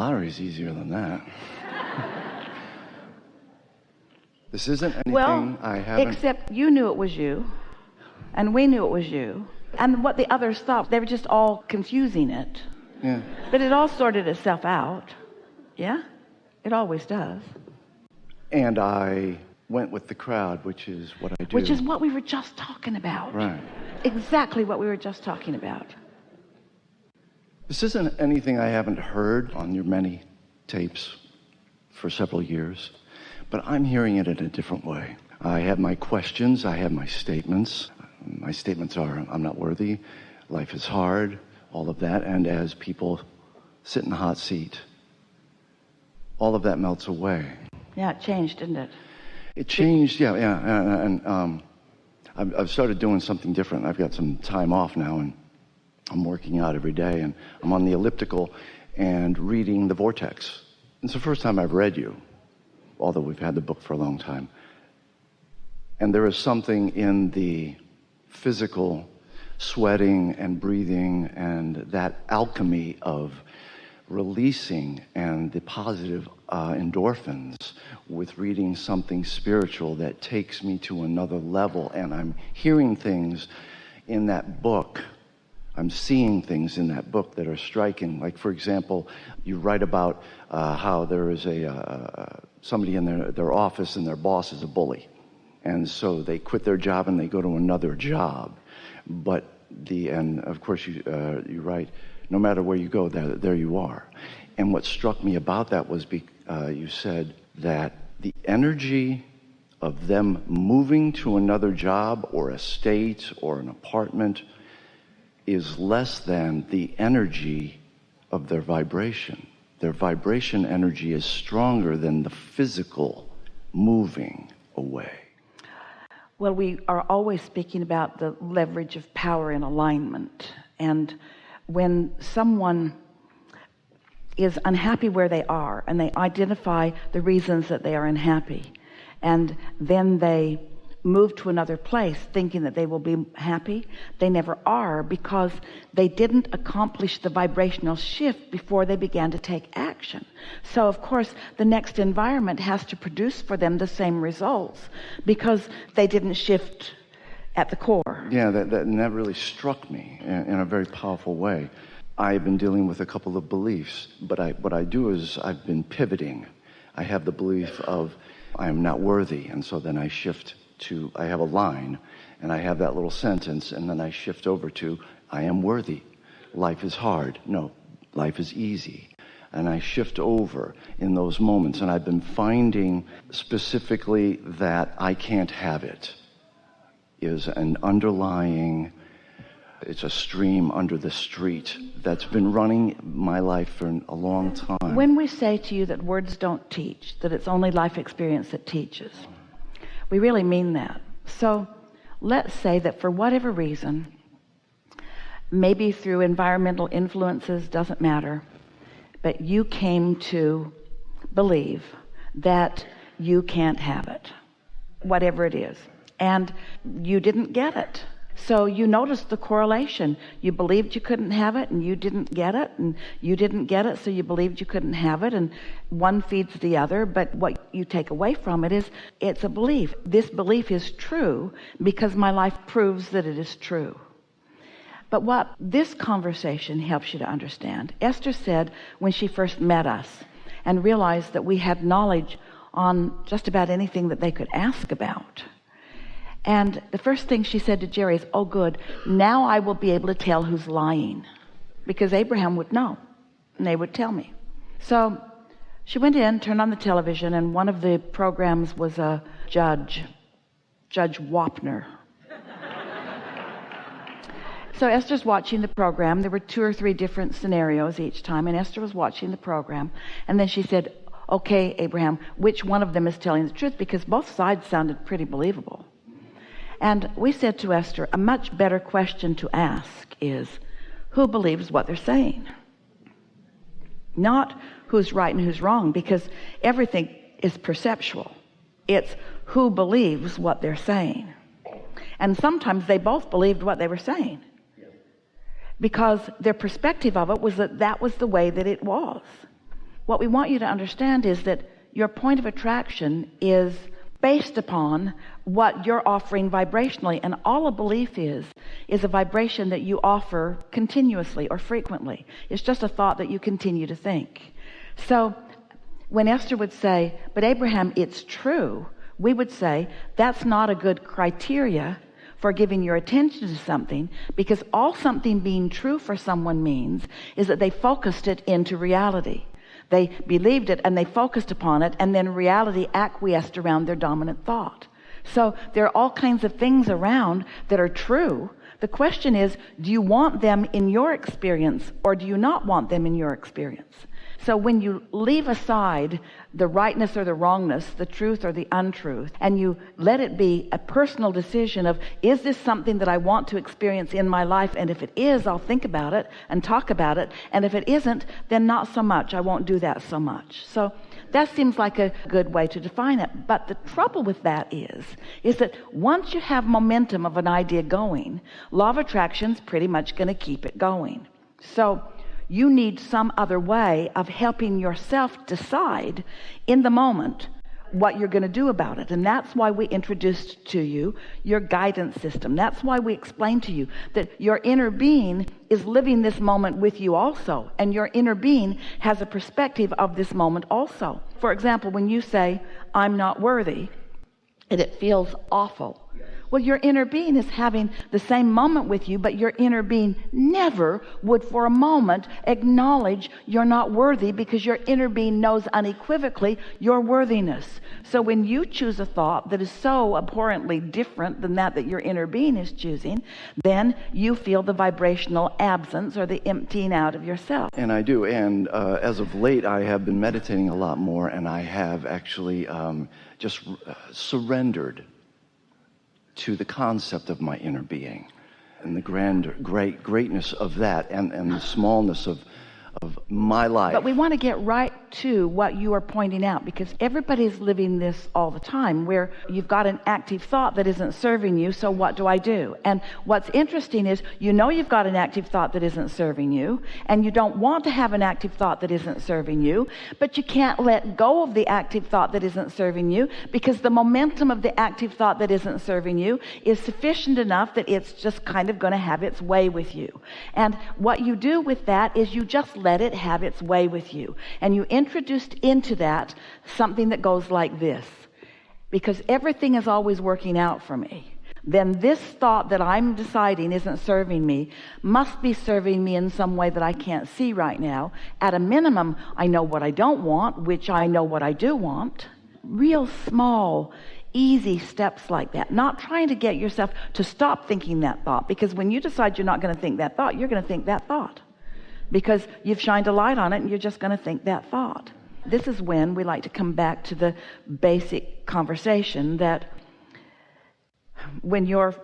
lottery's easier than that. This isn't anything well, I haven't... except you knew it was you, and we knew it was you, and what the others thought, they were just all confusing it. Yeah. But it all sorted itself out. Yeah? It always does. And I went with the crowd, which is what I do. Which is what we were just talking about. Right. Exactly what we were just talking about. This isn't anything I haven't heard on your many tapes for several years, but I'm hearing it in a different way. I have my questions, I have my statements. My statements are, I'm not worthy, life is hard, all of that, and as people sit in the hot seat, all of that melts away. Yeah, it changed, didn't it? It changed, yeah, and I've started doing something different. I've got some time off now, and I'm working out every day, and I'm on the elliptical and reading The Vortex. It's the first time I've read you, although we've had the book for a long time. And there is something in the physical sweating and breathing and that alchemy of releasing and the positive endorphins with reading something spiritual that takes me to another level. And I'm hearing things in that book. I'm seeing things in that book that are striking. Like, for example, you write about how there is somebody in their office and their boss is a bully. And so they quit their job and they go to another job. And of course you write, no matter where you go, there you are. And what struck me about that was you said that the energy of them moving to another job or a state or an apartment is less than the energy of their vibration. Their vibration energy is stronger than the physical moving away. Well, we are always speaking about the leverage of power in alignment. And when someone is unhappy where they are and they identify the reasons that they are unhappy, and then they move to another place thinking that they will be happy, they never are, because they didn't accomplish the vibrational shift before they began to take action. So of course the next environment has to produce for them the same results because they didn't shift at the core. Yeah, that really struck me in a very powerful way. I've been dealing with a couple of beliefs, but what I do is I've been pivoting. I have the belief of I am not worthy, and so then I shift to, I have a line, and I have that little sentence, and then I shift over to, I am worthy. Life is hard. No, life is easy. And I shift over in those moments, and I've been finding specifically that I can't have it is an underlying, it's a stream under the street that's been running my life for a long time. When we say to you that words don't teach, that it's only life experience that teaches, we really mean that. So let's say that for whatever reason, maybe through environmental influences, doesn't matter, but you came to believe that you can't have it, whatever it is, and you didn't get it. So you noticed the correlation. You believed you couldn't have it, and you didn't get it, and you didn't get it, so you believed you couldn't have it, and one feeds the other. But what you take away from it is it's a belief. This belief is true because my life proves that it is true. But what this conversation helps you to understand, Esther said when she first met us and realized that we had knowledge on just about anything that they could ask about. And the first thing she said to Jerry is, oh good, now I will be able to tell who's lying, because Abraham would know and they would tell me. So she went in, turned on the television, and one of the programs was a Judge Wapner. So Esther's watching the program. There were 2 or 3 different scenarios each time, and Esther was watching the program, and then she said, okay, Abraham, which one of them is telling the truth? Because both sides sounded pretty believable. And we said to Esther, a much better question to ask is, who believes what they're saying? Not who's right and who's wrong, because everything is perceptual. It's who believes what they're saying. And sometimes they both believed what they were saying, because their perspective of it was that that was the way that it was. what we want you to understand is that your point of attraction is based upon what you're offering vibrationally, and all a belief is a vibration that you offer continuously or frequently. It's just a thought that you continue to think. So when Esther would say, but Abraham, it's true, we would say that's not a good criteria for giving your attention to something, because all something being true for someone means is that they focused it into reality. They believed it and they focused upon it, and then reality acquiesced around their dominant thought. So there are all kinds of things around that are true. The question is, do you want them in your experience, or do you not want them in your experience? So when you leave aside the rightness or the wrongness, the truth or the untruth, and you let it be a personal decision of, is this something that I want to experience in my life? And if it is, I'll think about it and talk about it. And if it isn't, then not so much. I won't do that so much. So that seems like a good way to define it. But the trouble with that is that once you have momentum of an idea going, law of attraction's pretty much going to keep it going. So you need some other way of helping yourself decide in the moment what you're going to do about it. And that's why we introduced to you your guidance system. That's why we explained to you that your inner being is living this moment with you also. And your inner being has a perspective of this moment also. For example, when you say, I'm not worthy, and it feels awful. Well, your inner being is having the same moment with you, but your inner being never would for a moment acknowledge you're not worthy, because your inner being knows unequivocally your worthiness. So when you choose a thought that is so abhorrently different than that your inner being is choosing, then you feel the vibrational absence or the emptying out of yourself. And I do. And as of late, I have been meditating a lot more, and I have actually just surrendered to the concept of my inner being and the greatness of that, and the smallness of my life. But we want to get right to what you are pointing out, because everybody's living this all the time, where you've got an active thought that isn't serving you, so what do I do? And what's interesting is, you know you've got an active thought that isn't serving you, and you don't want to have an active thought that isn't serving you, but you can't let go of the active thought that isn't serving you, because the momentum of the active thought that isn't serving you is sufficient enough that it's just kind of going to have its way with you. And what you do with that is you just let it have its way with you, and you introduced into that something that goes like this: because everything is always working out for me, then this thought that I'm deciding isn't serving me must be serving me in some way that I can't see right now. At a minimum, I know what I don't want, which I know what I do want. Real small, easy steps like that. Not trying to get yourself to stop thinking that thought, because when you decide you're not going to think that thought, you're going to think that thought, because you've shined a light on it and you're just going to think that thought. This is when we like to come back to the basic conversation that when you're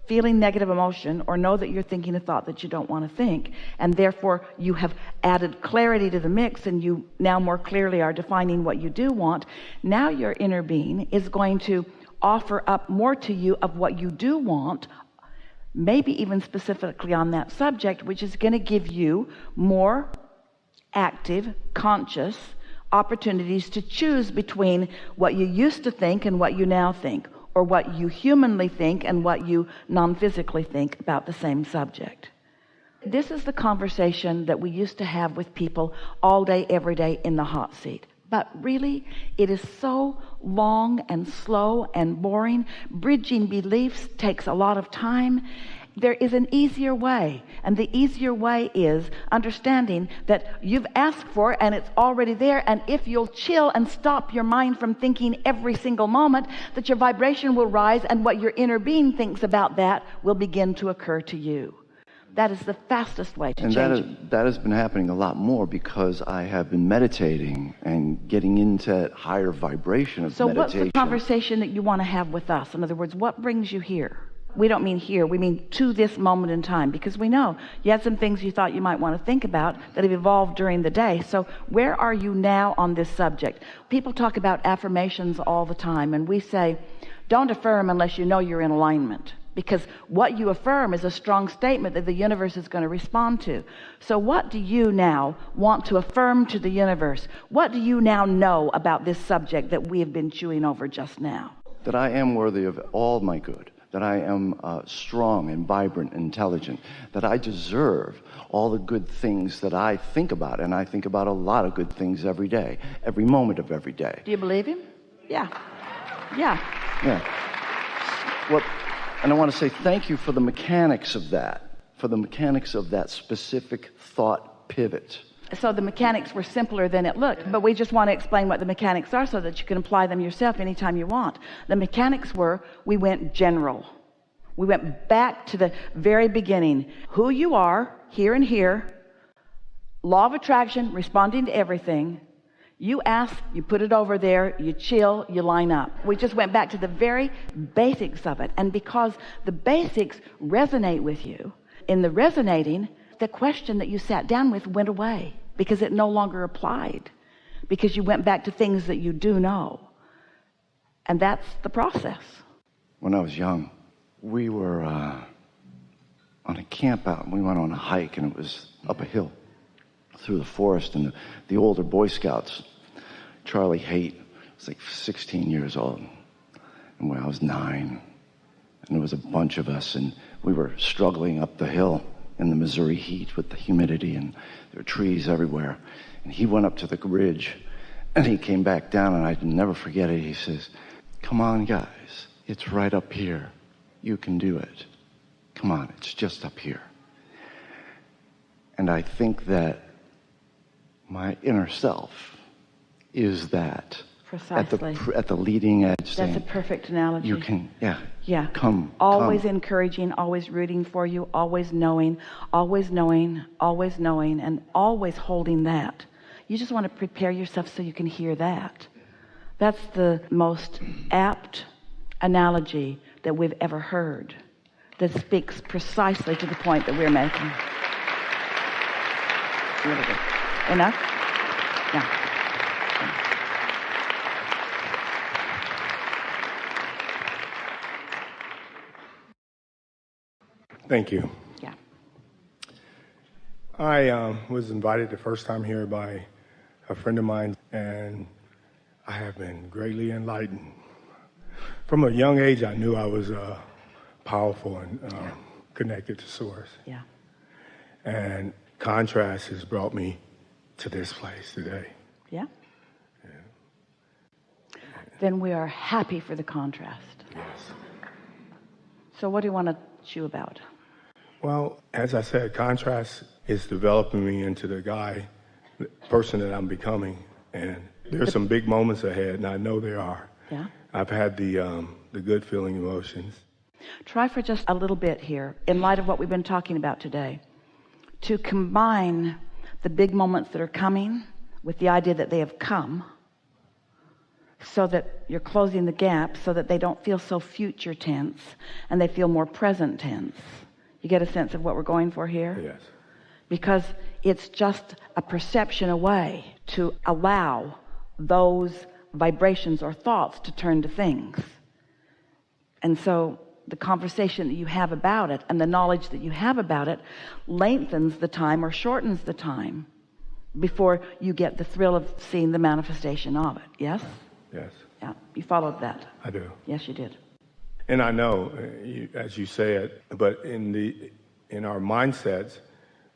feeling negative emotion, or know that you're thinking a thought that you don't want to think, and therefore you have added clarity to the mix, and you now more clearly are defining what you do want, now your inner being is going to offer up more to you of what you do want, maybe even specifically on that subject, which is going to give you more active, conscious opportunities to choose between what you used to think and what you now think, or what you humanly think and what you non-physically think about the same subject. This is the conversation that we used to have with people all day, every day in the hot seat. But really, it is so long and slow and boring. Bridging beliefs takes a lot of time. There is an easier way, and the easier way is understanding that you've asked for it and it's already there, and if you'll chill and stop your mind from thinking every single moment, that your vibration will rise, and what your inner being thinks about that will begin to occur to you. That is the fastest way to change it. That has been happening a lot more because I have been meditating and getting into that higher vibration of meditation. So what's the conversation that you want to have with us? In other words, what brings you here? We don't mean here, we mean to this moment in time, because we know you had some things you thought you might want to think about that have evolved during the day. So where are you now on this subject? People talk about affirmations all the time, and we say, don't affirm unless you know you're in alignment. because what you affirm is a strong statement that the universe is going to respond to. So what do you now want to affirm to the universe? What do you now know about this subject that we have been chewing over just now? That I am worthy of all my good, that I am strong and vibrant and intelligent, that I deserve all the good things that I think about, and I think about a lot of good things every day, every moment of every day. Do you believe him? Yeah. Yeah. Well, and I want to say thank you for the mechanics of that, specific thought pivot. So the mechanics were simpler than it looked, but we just want to explain what the mechanics are so that you can apply them yourself anytime you want. The mechanics were, we went general. We went back to the very beginning. Who you are, here and here, law of attraction, responding to everything. You ask, you put it over there, you chill, you line up. We just went back to the very basics of it. And because the basics resonate with you, in the resonating, the question that you sat down with went away because it no longer applied, because you went back to things that you do know. And that's the process. When I was young, we were on a camp out, and we went on a hike, and it was up a hill through the forest, and the older Boy Scouts, Charlie Haight, was like 16 years old, and when I was 9, and there was a bunch of us, and we were struggling up the hill in the Missouri heat with the humidity, and there were trees everywhere, and he went up to the ridge, and he came back down, and I can never forget it. He says, "Come on, guys, it's right up here. You can do it. Come on, it's just up here." And I think that my inner self is that. Precisely. At the leading edge. That's a perfect analogy. You can, Yeah. Come. Always encouraging, always rooting for you, always knowing, and always holding that. You just want to prepare yourself so you can hear that. That's the most apt analogy that we've ever heard, that speaks precisely to the point that we're making. Really good. Enough? Yeah. Thank you. Yeah. I was invited the first time here by a friend of mine, and I have been greatly enlightened. From a young age, I knew I was powerful and connected to Source. Yeah. And contrast has brought me to this place today. Yeah. Then we are happy for the contrast. Yes. So what do you want to chew about? Well, as I said, contrast is developing me into the person that I'm becoming. And there's some big moments ahead, and I know there are. Yeah. I've had the good feeling emotions. Try for just a little bit here, in light of what we've been talking about today, to combine the big moments that are coming with the idea that they have come, so that you're closing the gap so that they don't feel so future tense and they feel more present tense. You get a sense of what we're going for here? Yes. Because it's just a perception away to allow those vibrations or thoughts to turn to things. And so the conversation that you have about it and the knowledge that you have about it lengthens the time or shortens the time before you get the thrill of seeing the manifestation of it. Yes? Yes. Yeah. You followed that? I do. Yes, you did. And I know, as you say it, but in our mindsets,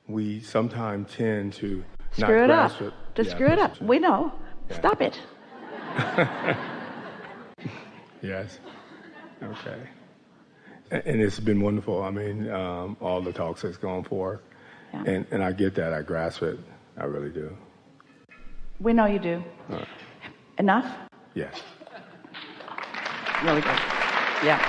we sometimes tend to screw it up. Screw it up. We know. Yeah. Stop it. Yes. Okay. And it's been wonderful. I mean, all the talks that's gone forth. Yeah. And I get that. I grasp it. I really do. We know you do. Enough? Yes. Really good. Yeah.